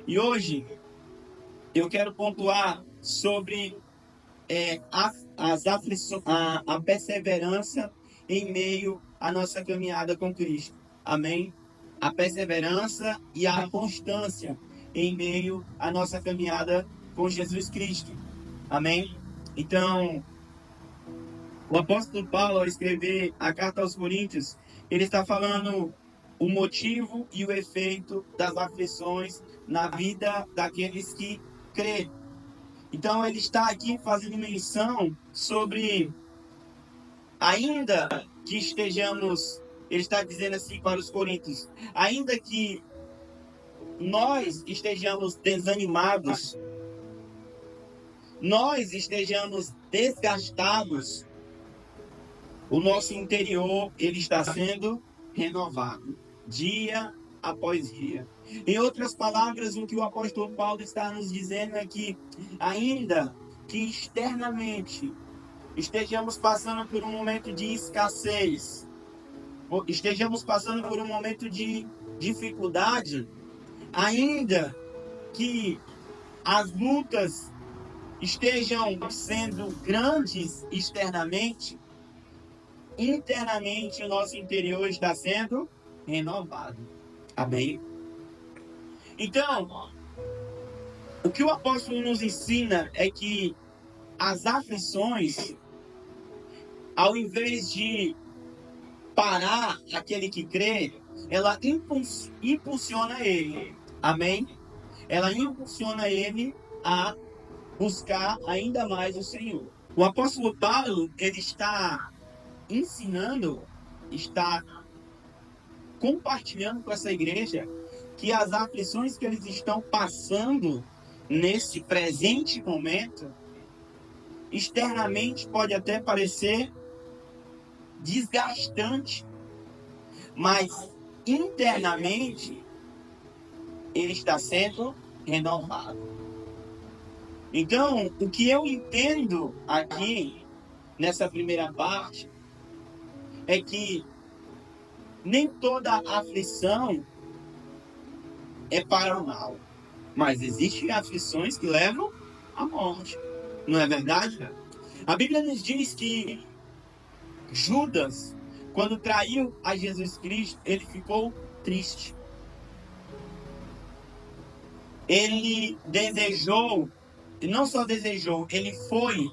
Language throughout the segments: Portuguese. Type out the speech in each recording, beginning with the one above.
E hoje eu quero pontuar sobre as aflições, a perseverança em meio à nossa caminhada com Cristo. Amém? A perseverança e a constância em meio à nossa caminhada com Jesus Cristo. Amém? Então, o apóstolo Paulo, ao escrever a carta aos Coríntios, ele está falando o motivo e o efeito das aflições na vida daqueles que crêem. Então, ele está aqui fazendo menção sobre, ainda que estejamos, ele está dizendo assim para os coríntios, ainda que nós estejamos desanimados, nós estejamos desgastados, o nosso interior ele está sendo renovado, dia após dia. Em outras palavras, o que o apóstolo Paulo está nos dizendo é que, ainda que externamente estejamos passando por um momento de escassez, estejamos passando por um momento de dificuldade, ainda que as lutas estejam sendo grandes externamente, internamente o nosso interior está sendo renovado. Amém? Então, o que o apóstolo nos ensina é que as aflições, ao invés de parar aquele que crê, ela impulsiona ele. Amém? Ela impulsiona ele a buscar ainda mais o Senhor. O apóstolo Paulo, ele está ensinando, está compartilhando com essa igreja que as aflições que eles estão passando nesse presente momento, externamente pode até parecer desgastante, mas internamente ele está sendo renovado. Então, o que eu entendo aqui nessa primeira parte é que nem toda aflição é para o mal, mas existem aflições que levam à morte, não é verdade? A Bíblia nos diz que Judas, quando traiu a Jesus Cristo, ele ficou triste. Ele desejou, e não só desejou, ele foi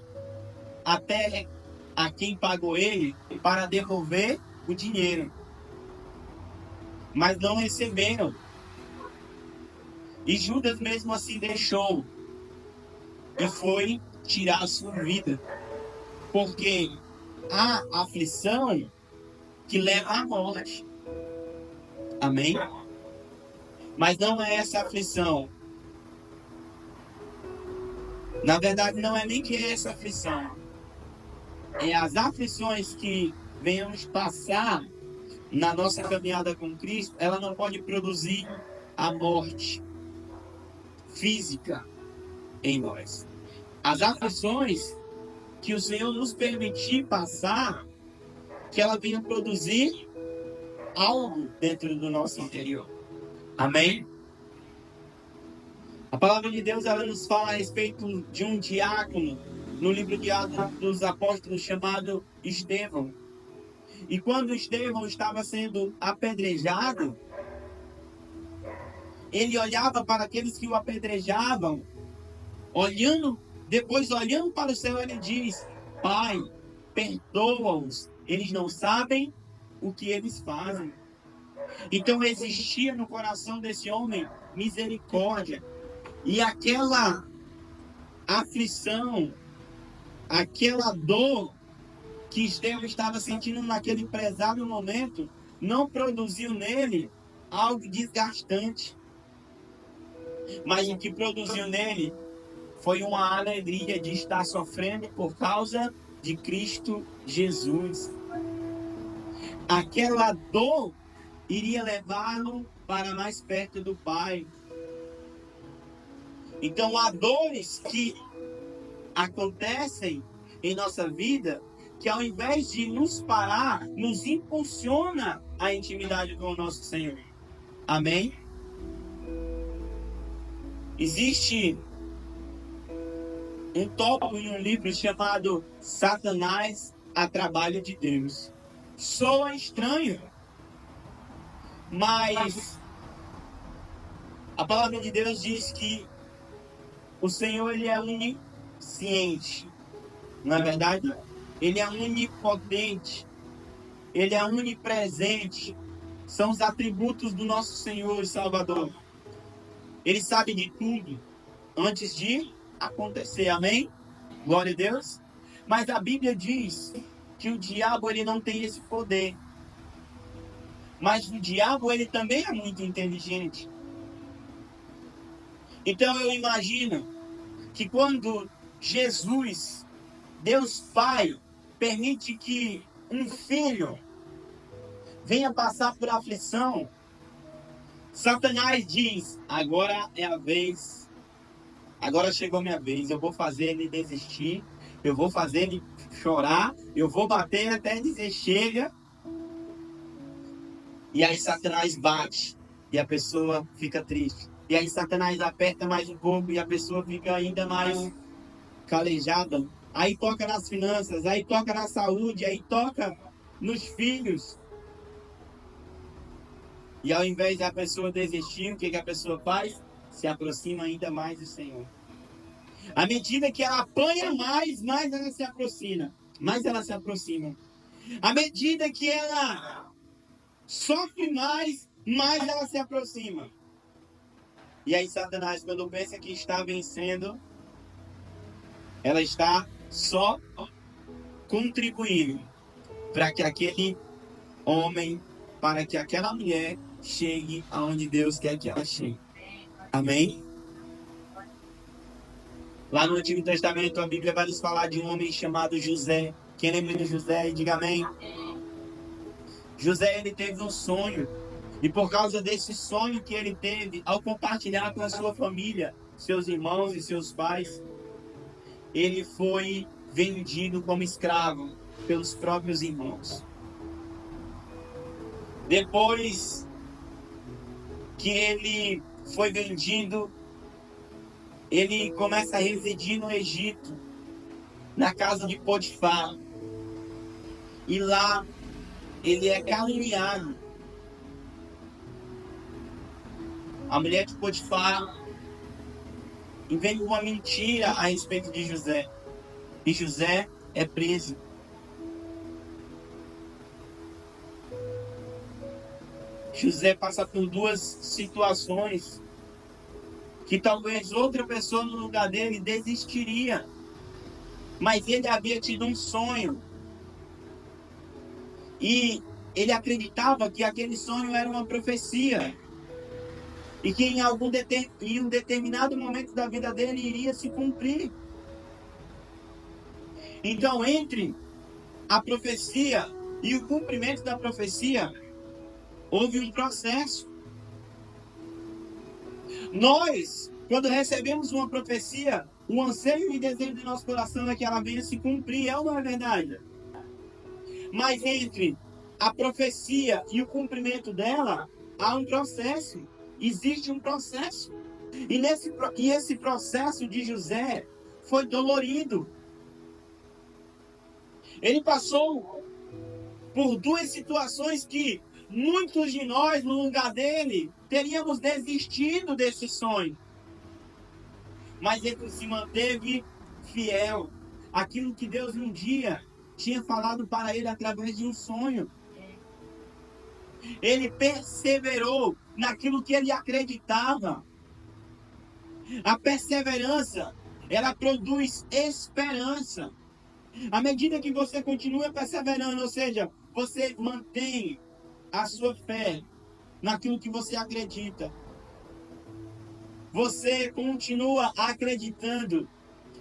até a quem pagou ele para devolver o dinheiro. Mas não receberam. E Judas mesmo assim deixou e foi tirar a sua vida. Porque há aflição que leva à morte. Amém? Mas não é essa aflição. Na verdade, não é nem que é essa aflição. É as aflições que venhamos passar na nossa caminhada com Cristo, ela não pode produzir a morte física em nós. As aflições que o Senhor nos permitir passar, que ela venha produzir algo dentro do nosso interior. Amém? A palavra de Deus, ela nos fala a respeito de um diácono no livro de Atos dos Apóstolos chamado Estevão. E quando Estevão estava sendo apedrejado, ele olhava para aqueles que o apedrejavam, depois olhando para o céu, ele diz: Pai, perdoa-os, eles não sabem o que eles fazem. Então existia no coração desse homem misericórdia. E aquela aflição, aquela dor que Estevão estava sentindo naquele prezado momento, não produziu nele algo desgastante. Mas o que produziu nele foi uma alegria de estar sofrendo por causa de Cristo Jesus. Aquela dor iria levá-lo para mais perto do Pai. Então, há dores que acontecem em nossa vida que, ao invés de nos parar, nos impulsiona a intimidade com o nosso Senhor. Amém? Existe um tópico em um livro chamado Satanás a Trabalho de Deus. Soa estranho, mas a palavra de Deus diz que o Senhor, ele é onisciente, não é verdade? Ele é onipotente, ele é onipresente. São os atributos do nosso Senhor e Salvador. Ele sabe de tudo antes de acontecer, amém? Glória a Deus. Mas a Bíblia diz que o diabo, ele não tem esse poder. Mas o diabo, ele também é muito inteligente. Então eu imagino que quando Jesus, Deus Pai, permite que um filho venha passar por aflição, Satanás diz: agora é a vez, agora chegou minha vez, eu vou fazer ele desistir, eu vou fazer ele chorar, eu vou bater até dizer chega. E aí Satanás bate e a pessoa fica triste. E aí Satanás aperta mais um pouco e a pessoa fica ainda mais calejada. Aí toca nas finanças, aí toca na saúde, aí toca nos filhos. E ao invés da pessoa desistir, o que a pessoa faz? Se aproxima ainda mais do Senhor. À medida que ela apanha mais ela se aproxima. Mais ela se aproxima. À medida que ela sofre mais ela se aproxima. E aí Satanás, quando pensa que está vencendo, ela está só contribuindo para que aquele homem, para que aquela mulher chegue aonde Deus quer que ela chegue. Amém? Lá no Antigo Testamento, a Bíblia vai nos falar de um homem chamado José. Quem lembra de José? Diga amém. José, ele teve um sonho. E por causa desse sonho que ele teve, ao compartilhar com a sua família, seus irmãos e seus pais, ele foi vendido como escravo pelos próprios irmãos. Depois que ele foi vendido, ele começa a residir no Egito, na casa de Potifar. E lá ele é caluniado. A mulher de Potifar inventa uma mentira a respeito de José. E José é preso. José passa por duas situações que talvez outra pessoa no lugar dele desistiria. Mas ele havia tido um sonho. E ele acreditava que aquele sonho era uma profecia. E que em um determinado momento da vida dele iria se cumprir. Então, entre a profecia e o cumprimento da profecia, houve um processo. Nós, quando recebemos uma profecia, o anseio e desejo do nosso coração é que ela venha se cumprir, é ou não é verdade? Mas entre a profecia e o cumprimento dela, há um processo. Existe um processo. E esse processo de José foi dolorido. Ele passou por duas situações que muitos de nós, no lugar dele, teríamos desistido desse sonho. Mas ele se manteve fiel àquilo que Deus um dia tinha falado para ele através de um sonho. Ele perseverou naquilo que ele acreditava. A perseverança, ela produz esperança. À medida que você continua perseverando, ou seja, você mantém a sua fé naquilo que você acredita. Você continua acreditando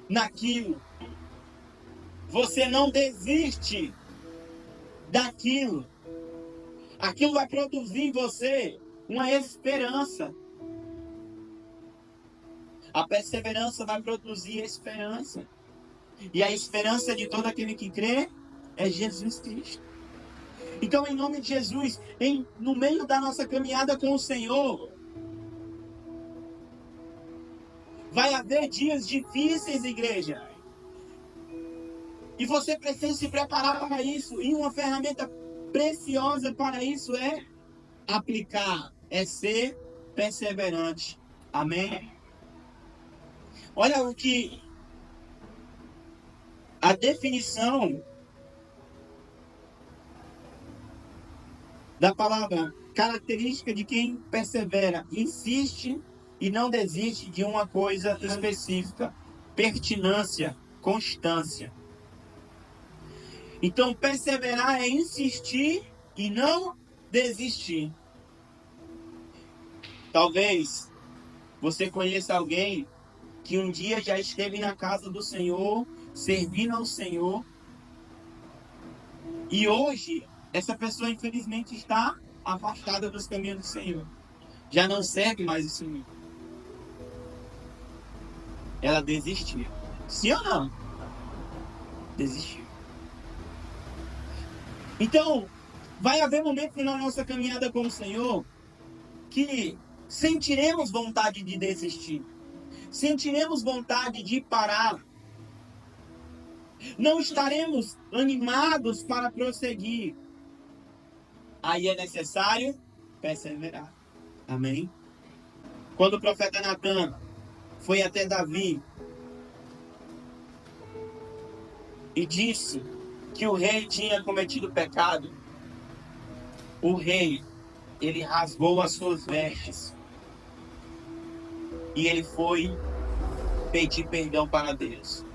naquilo. Você não desiste daquilo. Aquilo vai produzir em você uma esperança. A perseverança vai produzir esperança. E a esperança de todo aquele que crê é Jesus Cristo. Então, em nome de Jesus, no meio da nossa caminhada com o Senhor, Vai haver dias difíceis, igreja. E você precisa se preparar para isso. E uma ferramenta preciosa para isso é aplicar, é ser perseverante. Amém? Olha o que a definição da palavra característica de quem persevera, insiste e não desiste de uma coisa específica. Pertinência, constância. Então, perseverar é insistir e não desistir. Talvez você conheça alguém que um dia já esteve na casa do Senhor, servindo ao Senhor, e hoje essa pessoa infelizmente está afastada dos caminhos do Senhor. Já não serve mais o Senhor. Ela desistiu. Sim ou não? Desistiu. Então, vai haver momentos na nossa caminhada com o Senhor que sentiremos vontade de desistir. Sentiremos vontade de parar. Não estaremos animados para prosseguir. Aí é necessário perseverar. Amém? Quando o profeta Natan foi até Davi e disse que o rei tinha cometido pecado, o rei, ele rasgou as suas vestes e ele foi pedir perdão para Deus.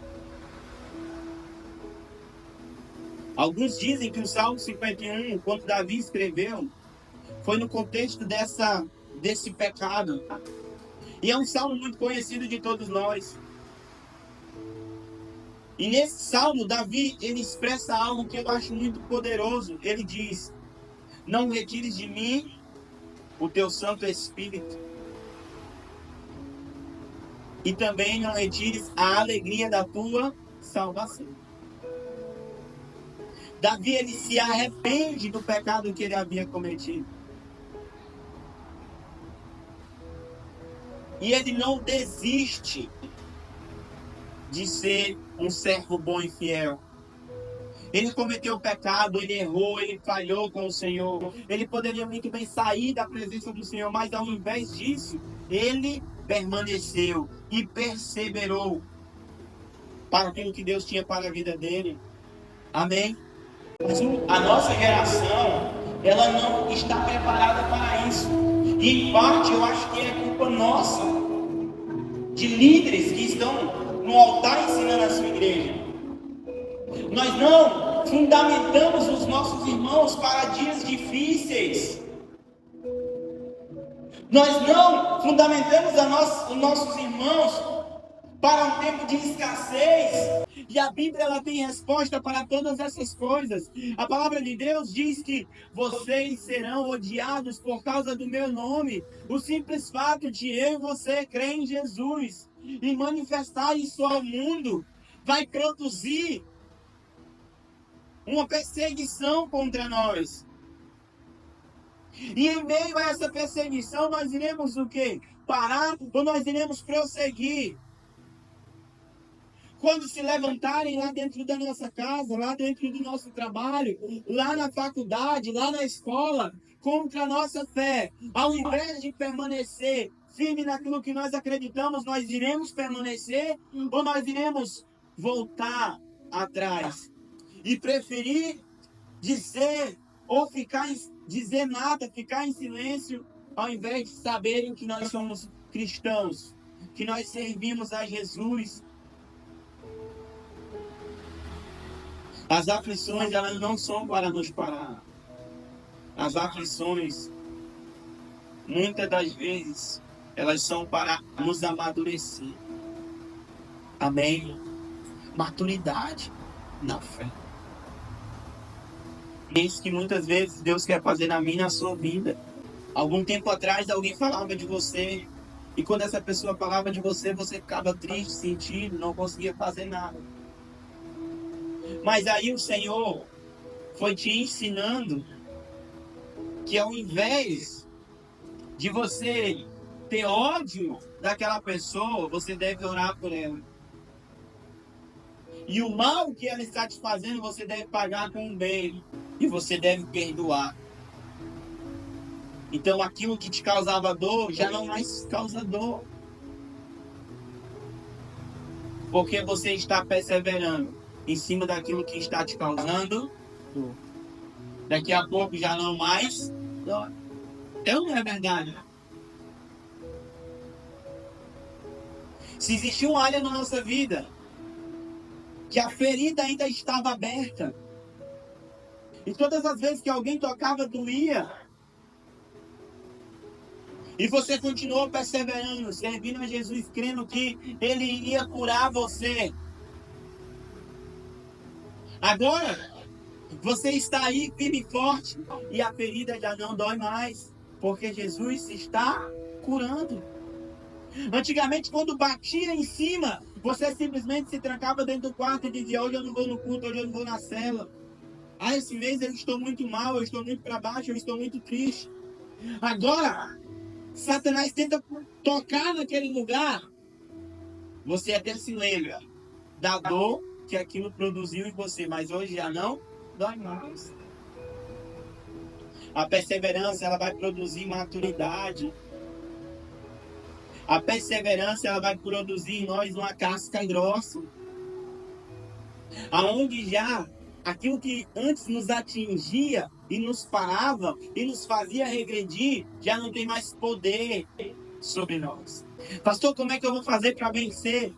Alguns dizem que o Salmo 51, quando Davi escreveu, foi no contexto desse pecado. E é um salmo muito conhecido de todos nós. E nesse salmo, Davi, ele expressa algo que eu acho muito poderoso. Ele diz: não retires de mim o teu Santo Espírito. E também não retires a alegria da tua salvação. Davi, ele se arrepende do pecado que ele havia cometido. E ele não desiste de ser um servo bom e fiel. Ele cometeu pecado, ele errou, ele falhou com o Senhor. Ele poderia muito bem sair da presença do Senhor, mas ao invés disso, ele permaneceu e perseverou para aquilo que Deus tinha para a vida dele. Amém? A nossa geração, ela não está preparada para isso. E em parte eu acho que é culpa nossa, de líderes que estão no altar ensinando a sua igreja. Nós não fundamentamos os nossos irmãos para dias difíceis. Nós não fundamentamos os nossos irmãos para um tempo de escassez. E a Bíblia, ela tem resposta para todas essas coisas. A palavra de Deus diz que vocês serão odiados por causa do meu nome. O simples fato de eu e você crer em Jesus e manifestar isso ao mundo vai produzir uma perseguição contra nós. E em meio a essa perseguição, nós iremos o quê? Parar ou nós iremos prosseguir? Quando se levantarem lá dentro da nossa casa, lá dentro do nosso trabalho, lá na faculdade, lá na escola, contra a nossa fé, ao invés de permanecer firme naquilo que nós acreditamos, nós iremos permanecer ou nós iremos voltar atrás e preferir dizer ou dizer nada, ficar em silêncio, ao invés de saberem que nós somos cristãos, que nós servimos a Jesus. As aflições, elas não são para nos parar. As aflições, muitas das vezes, elas são para nos amadurecer. Amém? Maturidade na fé. É isso que muitas vezes Deus quer fazer na minha e na sua vida. Algum tempo atrás, alguém falava de você. E quando essa pessoa falava de você, você ficava triste, sentido, não conseguia fazer nada. Mas aí o Senhor foi te ensinando que ao invés de você ter ódio daquela pessoa, você deve orar por ela. E o mal que ela está te fazendo, você deve pagar com um bem. E você deve perdoar. Então aquilo que te causava dor, já não mais causa dor. Porque você está perseverando em cima daquilo que está te causando dor. Daqui a pouco já não mais dói. Então não é verdade. Se existiu uma área na nossa vida que a ferida ainda estava aberta, e todas as vezes que alguém tocava, doía, e você continuou perseverando, servindo a Jesus, crendo que Ele iria curar você. Agora, você está aí firme e forte, e a ferida já não dói mais, porque Jesus está curando. Antigamente, quando batia em cima, você simplesmente se trancava dentro do quarto e dizia: hoje eu não vou no culto, hoje eu não vou na cela. Ah, esse mês eu estou muito mal, eu estou muito para baixo, eu estou muito triste. Agora, Satanás tenta tocar naquele lugar. Você até se lembra da dor que aquilo produziu em você, mas hoje já não dói mais. A perseverança, ela vai produzir maturidade. A perseverança, ela vai produzir em nós uma casca grossa. Aonde já aquilo que antes nos atingia e nos parava e nos fazia regredir, já não tem mais poder sobre nós. Pastor, como é que eu vou fazer para vencer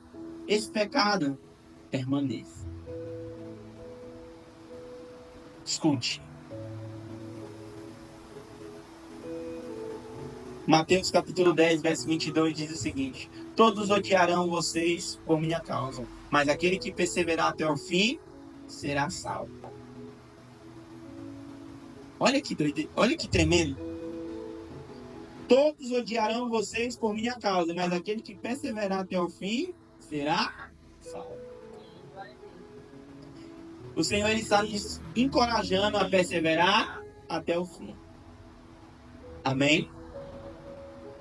esse pecado? Permaneça. Escute. Mateus capítulo 10, verso 22 diz o seguinte: todos odiarão vocês por minha causa, mas aquele que perseverar até o fim será salvo. Olha que doido, olha que tremendo. Todos odiarão vocês por minha causa, mas aquele que perseverar até o fim será salvo. O Senhor ele está nos encorajando a perseverar até o fim. Amém?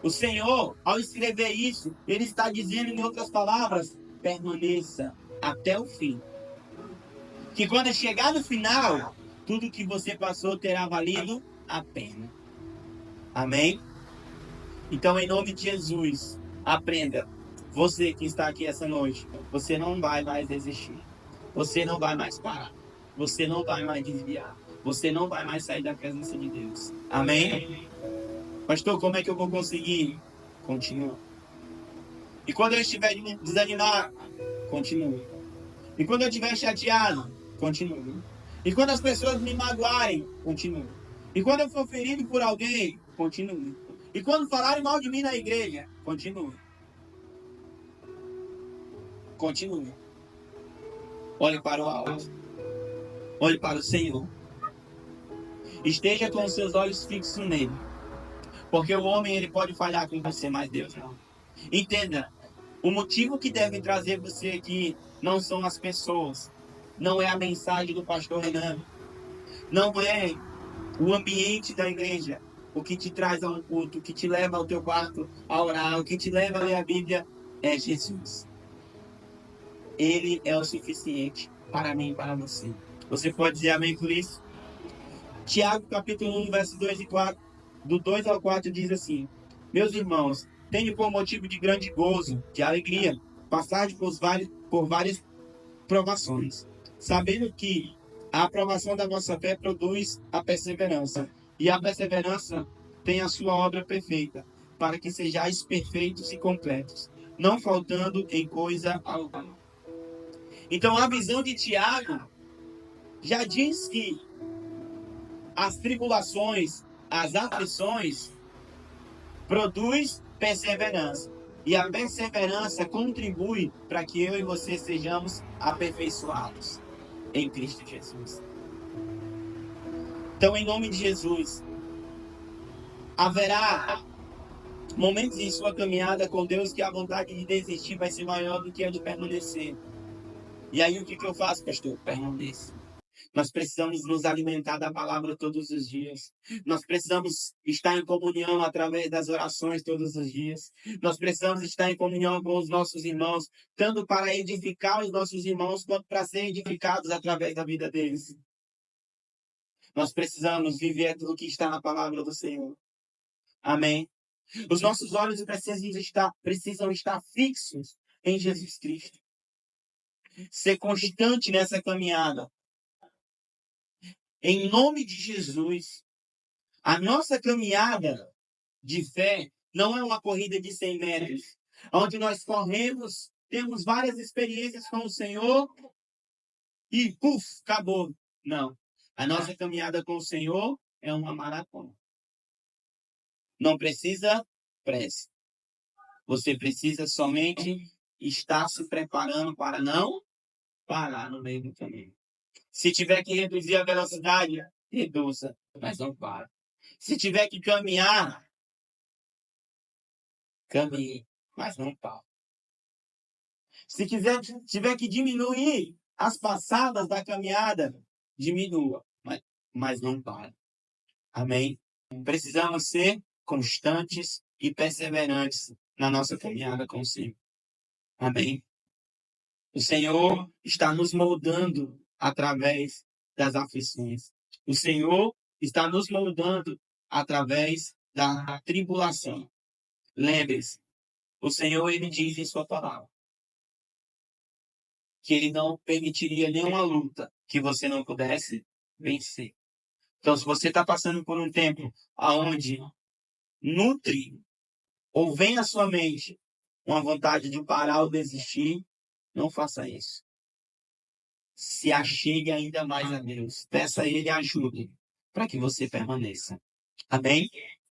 O Senhor, ao escrever isso, ele está dizendo, em outras palavras, permaneça até o fim. Que quando chegar no final, tudo que você passou terá valido a pena. Amém? Então, em nome de Jesus, aprenda. Você que está aqui essa noite, você não vai mais desistir. Você não vai mais parar. Você não vai mais desviar. Você não vai mais sair da presença de Deus. Amém? Pastor, como é que eu vou conseguir? Continua. E quando eu estiver desanimado, continue. E quando eu estiver chateado, continue. E quando as pessoas me magoarem, continue. E quando eu for ferido por alguém, continue. E quando falarem mal de mim na igreja, continue. Continue. Olhe para o alto. Olhe para o Senhor. Esteja com os seus olhos fixos nele. Porque o homem ele pode falhar com você, mas Deus não. Entenda. O motivo que deve trazer você aqui não são as pessoas. Não é a mensagem do pastor Renan. Não é o ambiente da igreja. O que te traz a um culto, o que te leva ao teu quarto a orar, o que te leva a ler a Bíblia é Jesus. Ele é o suficiente para mim e para você. Você pode dizer amém por isso? Tiago capítulo 1, verso 2 e 4, do 2 ao 4 diz assim: meus irmãos, tenho por motivo de grande gozo, de alegria, passar por várias provações, sabendo que a aprovação da vossa fé produz a perseverança, e a perseverança tem a sua obra perfeita, para que sejais perfeitos e completos, não faltando em coisa alguma. Então a visão de Tiago já diz que as tribulações, as aflições produz perseverança. E a perseverança contribui para que eu e você sejamos aperfeiçoados em Cristo Jesus. Então, em nome de Jesus, haverá momentos em sua caminhada com Deus que a vontade de desistir vai ser maior do que a de permanecer. E aí o que eu faço, pastor? Permaneça. Nós precisamos nos alimentar da palavra todos os dias. Nós precisamos estar em comunhão através das orações todos os dias. Nós precisamos estar em comunhão com os nossos irmãos, tanto para edificar os nossos irmãos, quanto para ser edificados através da vida deles. Nós precisamos viver tudo que está na palavra do Senhor. Amém? Os nossos olhos precisam estar fixos em Jesus Cristo. Ser constante nessa caminhada. Em nome de Jesus, a nossa caminhada de fé não é uma corrida de 100 metros, onde nós corremos, temos várias experiências com o Senhor e, puf, acabou. Não. A nossa caminhada com o Senhor é uma maratona. Não precisa pressa. Você precisa somente estar se preparando para não parar no meio do caminho. Se tiver que reduzir a velocidade, reduza, mas não para. Se tiver que caminhar, caminhe, mas não para. Se tiver que diminuir as passadas da caminhada, diminua, mas não para. Amém? Precisamos ser constantes e perseverantes na nossa caminhada com o Senhor. Amém? O Senhor está nos moldando através das aflições. O Senhor está nos moldando através da tribulação. Lembre-se, o Senhor, ele diz em sua palavra que ele não permitiria nenhuma luta que você não pudesse vencer. Então, se você está passando por um tempo onde nutre ou vem à sua mente uma vontade de parar ou desistir, não faça isso. Se achegue ainda mais a Deus. Peça a Ele ajuda para que você permaneça. Amém?